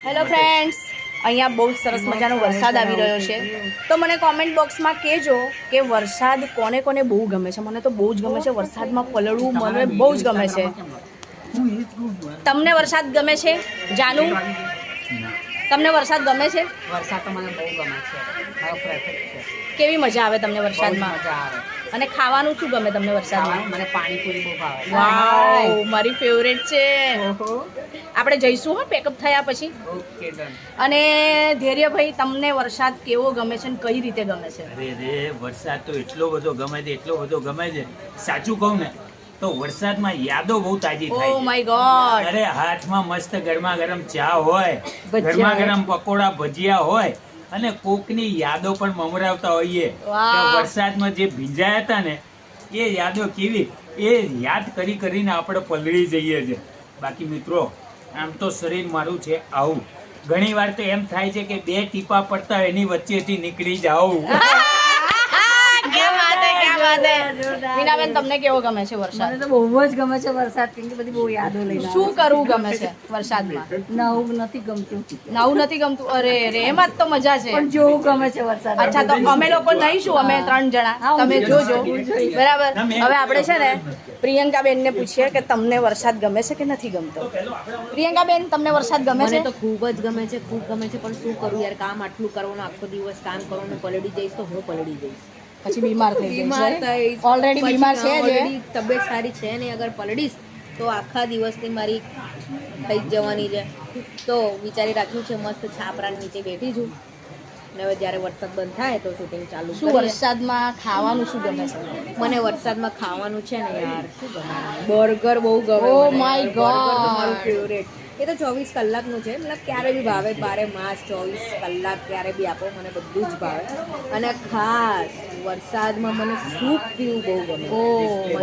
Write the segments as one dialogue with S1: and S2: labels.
S1: Hello friends, અહીંયા બહુ સરસ મજાનો વરસાદ આવી રહ્યો છે. તો મને કોમેન્ટ બોક્સમાં કહેજો કે વરસાદ કોને કોને બહુ ગમે છે. મને તો બહુ જ ગમે છે વરસાદમાં પલળવું, મને બહુ જ ગમે છે. તમને વરસાદ ગમે છે? જાનુ, તમને વરસાદ ગમે છે?
S2: વરસાદ તો મને બહુ ગમે છે, મારો પ્રેફરેટ છે.
S1: કેવી મજા આવે તમને વરસાદમાં?
S2: મજા આવે.
S1: અને ખાવાનું શું ગમે તમને વરસાદમાં?
S2: મને પાણીપુરી બહુ ભાવે.
S1: વાવ, મારી ફેવરેટ છે.
S2: ઓહો,
S1: આપણે જઈશું હો પેકઅપ થયા પછી.
S2: Okay done.
S1: અને ધૈર્યભાઈ, તમને વરસાદ કેવો ગમે છે અને કઈ રીતે ગમે છે?
S3: અરે રે, વરસાદ તો એટલો બધો ગમે છે, એટલો બધો ગમે છે. સાચું કહું ને તો વરસાદમાં યાદો બહુ તાજી થાય
S1: ઓ
S3: છે.
S1: My God.
S3: અરે હાથમાં મસ્ત ગરમા ગરમ ચા હોય,
S1: ભજીયા
S3: ગરમા
S1: હોય.
S3: ગરમ પકોડા ભજીયા હોય અને કોકની યાદો પણ મમરાવતા હોઈએ કે
S1: વાહ.
S3: વરસાદમાં જે ભીંજાયા હતા ને એ યાદો કેવી, એ યાદ કરી કરીને આપણે પલળી જઈએ છે. બાકી મિત્રો, આમ તો શરીર મારું છે આવું, ઘણી વાર તો એમ થાય છે કે બે ટીપા પડતા હોય એની વચ્ચેથી નીકળી જાઉં.
S1: ક્યાં વાત હે, ક્યાં વાત હે. મીનાબેન, તમને કેવો ગમે છે વરસાદ?
S4: મને તો બહુ જ ગમે છે વરસાદ, કેમ કે બધી બહુ યાદો લઈને આવે.
S1: શું કરવું ગમે છે વરસાદમાં?
S4: નવું નથી ગમતું,
S1: નવું નથી ગમતું? અરે રે, એમાં જ તો મજા છે.
S4: પણ જોવું ગમે છે વરસાદ.
S1: અચ્છા, તો અમે લોકો નહીશું, અમે 3 જણા,
S4: હા, હું
S1: તમે
S4: જોઈશ,
S1: જોજો.
S4: હું જોઈશ.
S1: બરાબર. હવે આપણે છે ને પ્રિયંકાબેન ને પૂછીએ કે તમને વરસાદ ગમે છે કે નથી ગમતો. પ્રિયંકાબેન, તમને વરસાદ ગમે છે?
S5: મને તો ખૂબ જ ગમે છે, ખૂબ ગમે છે, પણ શું કરું યાર, કામ આટલું કરવાનું, આખો દિવસ કામ કરવાનું, પલળી જઈશ તો હું પલળી જઈશ.
S1: પછી બીમાર થઈ
S5: બીમાર
S1: જઈશ.
S5: થઈશ.
S1: ઓલરેડી
S5: પછી
S1: બીમાર છે જ એ.
S5: already તબિયત સારી છે નહીં, અગર પલળીશ તો આખા દિવસની મારી થઈ જ જવાની છે. તો વિચારી રાખ્યું છે, મસ્ત છાપરા નીચે બેઠી છું ને હવે જ્યારે વરસાદ બંધ થાય તો શૂટિંગ ચાલુ
S1: શું
S5: કરીએ.
S1: વરસાદમાં ખાવાનું શું ગમે છે?
S5: મને વરસાદમાં ખાવાનું છે ને યાર, શું ગમે, બર્ગર બહુ ગમે.
S1: Oh
S5: મને.
S1: my
S5: Burger તો
S1: God.
S5: મારું ફેવરેટ. એ તો 24 કલાકનું છે, મતલબ ક્યારે બી ભાવે, 12 માસ 24 કલાક ક્યારે બી આપો, મને બધું જ ભાવે. અને ખાસ વરસાદમાં મને સૂપ પીવું બહુ ગમે.
S1: ઓ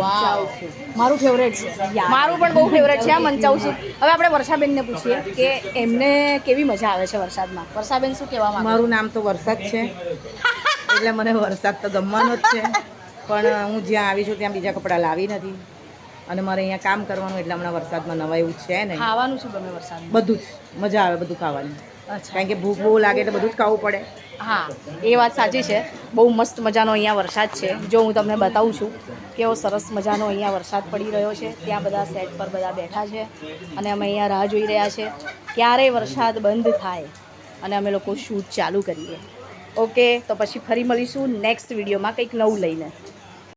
S1: વાવ,
S5: મંચાવ સૂપ.
S1: મારું ફેવરેટ છે. મારું પણ બહુ ફેવરેટ છે આ મંચાઉ સૂપ. હવે આપણે વર્ષાબેનને પૂછીએ કે એમને કેવી મજા આવે છે વરસાદમાં. વર્ષાબેન, શું કહેવા માંગે?
S2: મારું નામ તો વરસાદ છે, એટલે મને વરસાદ તો ગમવાનો જ છે. પણ હું જ્યાં આવી છું ત્યાં બીજા કપડાં લાવી નથી અને મારે અહીંયા કામ કરવાનું, એટલે હમણાં વરસાદમાં નવા એવું છે નહીં.
S1: ખાવાનું શું ગમે વરસાદમાં?
S2: બધું જ મજા આવે, બધું ખાવાની.
S1: અચ્છા,
S2: કારણ કે ભૂખ બહુ લાગે એટલે બધું જ ખાવું પડે.
S1: હા, એ વાત સાચી છે. બહુ મસ્ત મજાનો અહીંયા વરસાદ છે. જો હું તમને બતાવું છું કેવો સરસ મજાનો અહીંયા વરસાદ પડી રહ્યો છે. ત્યાં બધા સેટ પર બધા બેઠા છે અને અમે અહીંયા રાહ જોઈ રહ્યા છે ક્યારે વરસાદ બંધ થાય અને અમે લોકો શૂટ ચાલુ કરીએ. ઓકે, તો પછી ફરી મળીશું નેક્સ્ટ વિડીયોમાં કંઈક નવું લઈને.